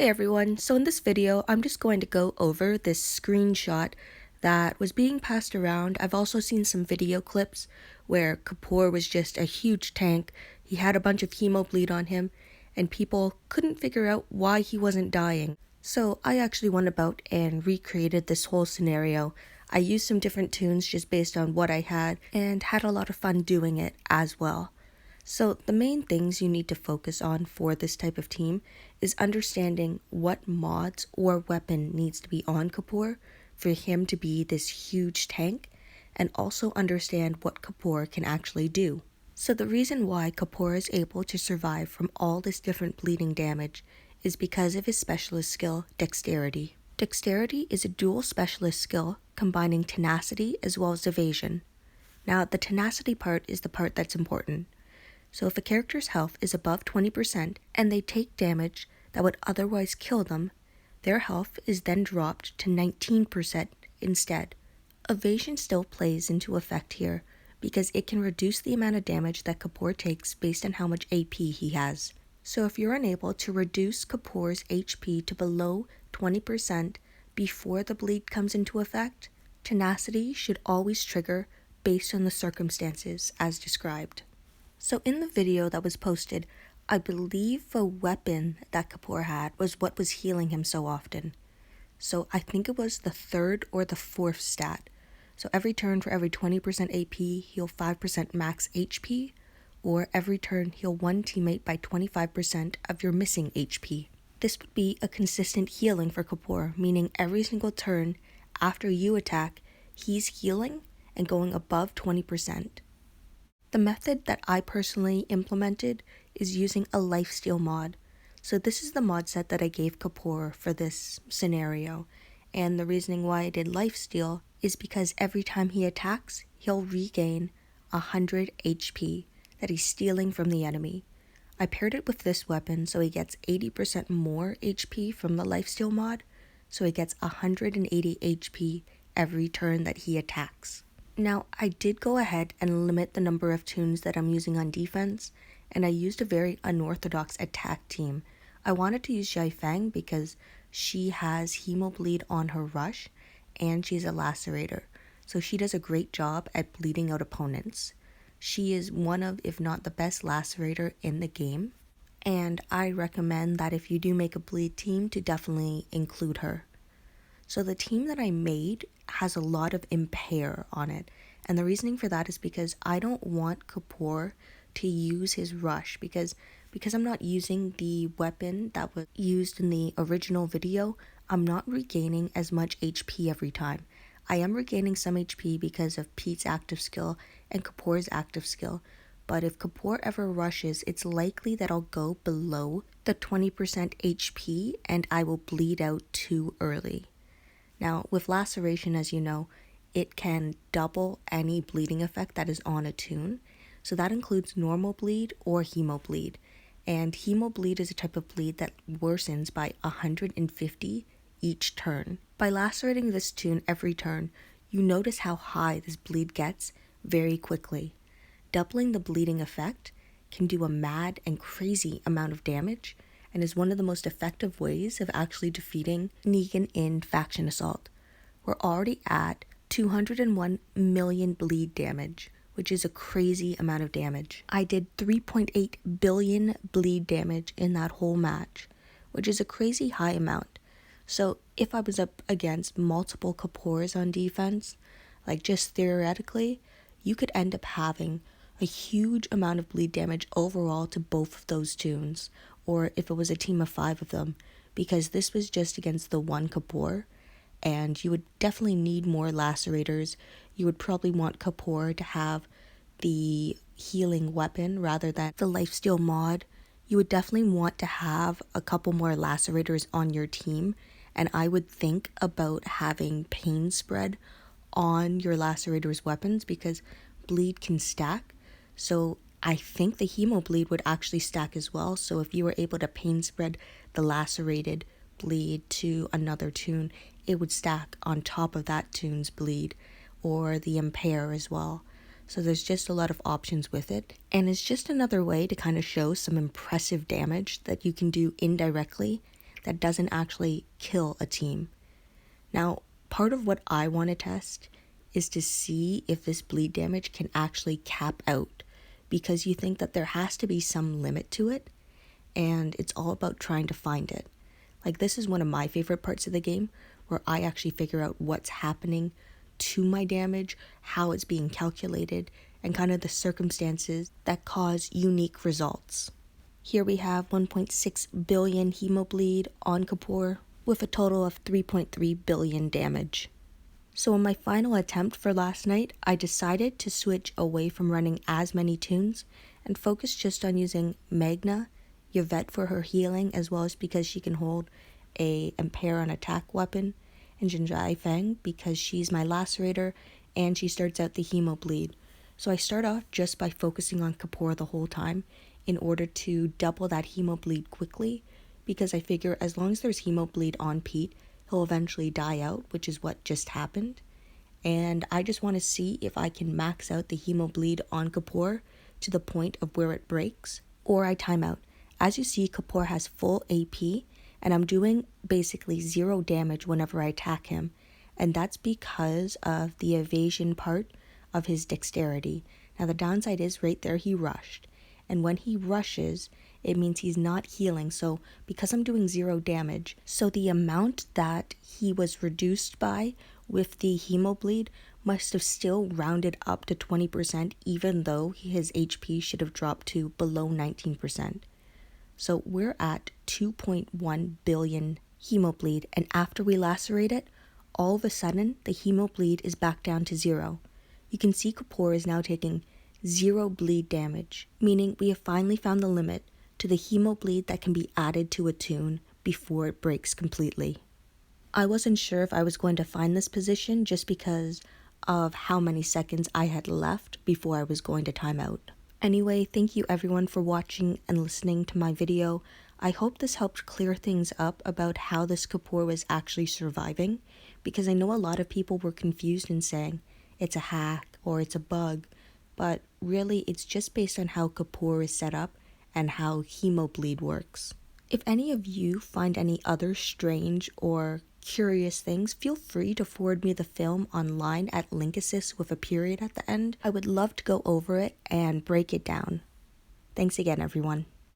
Hey everyone, so in this video I'm just going to go over this screenshot that was being passed around. I've also seen some video clips where Kapoor was just a huge tank. He had a bunch of hemo bleed on him and people couldn't figure out why he wasn't dying. So I actually went about and recreated this whole scenario. I used some different tunes just based on what I had and had a lot of fun doing it as well. So the main things you need to focus on for this type of team is understanding what mods or weapon needs to be on Kapoor for him to be this huge tank, and also understand what Kapoor can actually do. So the reason why Kapoor is able to survive from all this different bleeding damage is because of his specialist skill, Dexterity. Dexterity is a dual specialist skill combining tenacity as well as evasion. Now the tenacity part is the part that's important. So if a character's health is above 20% and they take damage that would otherwise kill them, their health is then dropped to 19% instead. Evasion still plays into effect here because it can reduce the amount of damage that Kapoor takes based on how much AP he has. So if you're unable to reduce Kapoor's HP to below 20% before the bleed comes into effect, tenacity should always trigger based on the circumstances as described. So in the video that was posted, I believe the weapon that Kapoor had was what was healing him so often. So I think it was the third or the fourth stat. So every turn for every 20% AP, heal 5% max HP, or every turn heal one teammate by 25% of your missing HP. This would be a consistent healing for Kapoor, meaning every single turn after you attack, he's healing and going above 20%. The method that I personally implemented is using a lifesteal mod. So this is the mod set that I gave Kapoor for this scenario. And the reasoning why I did lifesteal is because every time he attacks, he'll regain 100 HP that he's stealing from the enemy. I paired it with this weapon so he gets 80% more HP from the lifesteal mod, so he gets 180 HP every turn that he attacks. Now, I did go ahead and limit the number of tunes that I'm using on defense, and I used a very unorthodox attack team. I wanted to use Jai Fang because she has Hemo bleed on her rush, and she's a lacerator, so she does a great job at bleeding out opponents. She is one of, if not the best lacerator in the game, and I recommend that if you do make a bleed team to definitely include her. So the team that I made has a lot of impair on it. And the reasoning for that is because I don't want Kapoor to use his rush because I'm not using the weapon that was used in the original video, I'm not regaining as much HP every time. I am regaining some HP because of Pete's active skill and Kapoor's active skill. But if Kapoor ever rushes, it's likely that I'll go below the 20% HP and I will bleed out too early. Now, with laceration, as you know, it can double any bleeding effect that is on a tune. So that includes normal bleed or hemo bleed. And hemo bleed is a type of bleed that worsens by 150 each turn. By lacerating this tune every turn, you notice how high this bleed gets very quickly. Doubling the bleeding effect can do a mad and crazy amount of damage, and is one of the most effective ways of actually defeating Negan in Faction Assault. We're already at 201 million bleed damage, which is a crazy amount of damage. I did 3.8 billion bleed damage in that whole match, which is a crazy high amount. So if I was up against multiple Kapoors on defense, like just theoretically, you could end up having a huge amount of bleed damage overall to both of those tunes, or if it was a team of 5 of them, because this was just against the one Kapoor, and you would definitely need more lacerators. You would probably want Kapoor to have the healing weapon rather than the lifesteal mod. You would definitely want to have a couple more lacerators on your team, and I would think about having pain spread on your lacerators' weapons because bleed can stack. So I think the hemo bleed would actually stack as well. So if you were able to pain spread the lacerated bleed to another tune, it would stack on top of that tune's bleed, or the impair as well. So there's just a lot of options with it, and it's just another way to kind of show some impressive damage that you can do indirectly. that doesn't actually kill a team. Now, part of what I want to test is to see if this bleed damage can actually cap out, because you think that there has to be some limit to it, and it's all about trying to find it. Like, this is one of my favorite parts of the game, where I actually figure out what's happening to my damage, how it's being calculated, and kind of the circumstances that cause unique results. Here we have 1.6 billion hemobleed on Kapoor, with a total of 3.3 billion damage. So in my final attempt for last night, I decided to switch away from running as many tunes and focus just on using Magna, Yvette for her healing, as well as because she can hold a impair on attack weapon, and Jinjai Feng because she's my lacerator and she starts out the hemo bleed. So I start off just by focusing on Kapoor the whole time in order to double that hemo bleed quickly, because I figure as long as there's hemo bleed on Pete, he'll eventually die out, which is what just happened. And I just want to see if I can max out the hemo bleed on Kapoor to the point of where it breaks, or I time out. As you see, Kapoor has full AP, and I'm doing basically 0 damage whenever I attack him, and that's because of the evasion part of his dexterity. Now the downside is right there he rushed, and when he rushes, it means he's not healing. So because I'm doing 0 damage, so the amount that he was reduced by with the hemo bleed must have still rounded up to 20%, even though his HP should have dropped to below 19%. So we're at 2.1 billion hemobleed, and after we lacerate it, all of a sudden the hemobleed is back down to 0. You can see Kapoor is now taking 0 bleed damage, meaning we have finally found the limit to the hemobleed that can be added to a tune before it breaks completely. I wasn't sure if I was going to find this position just because of how many seconds I had left before I was going to time out. Anyway, thank you everyone for watching and listening to my video. I hope this helped clear things up about how this Kapoor was actually surviving, because I know a lot of people were confused in saying it's a hack or it's a bug, but really it's just based on how Kapoor is set up and how hemobleed works. If any of you find any other strange or curious things, feel free to forward me the film online at Linkassist with a period at the end. I would love to go over it and break it down. Thanks again, everyone.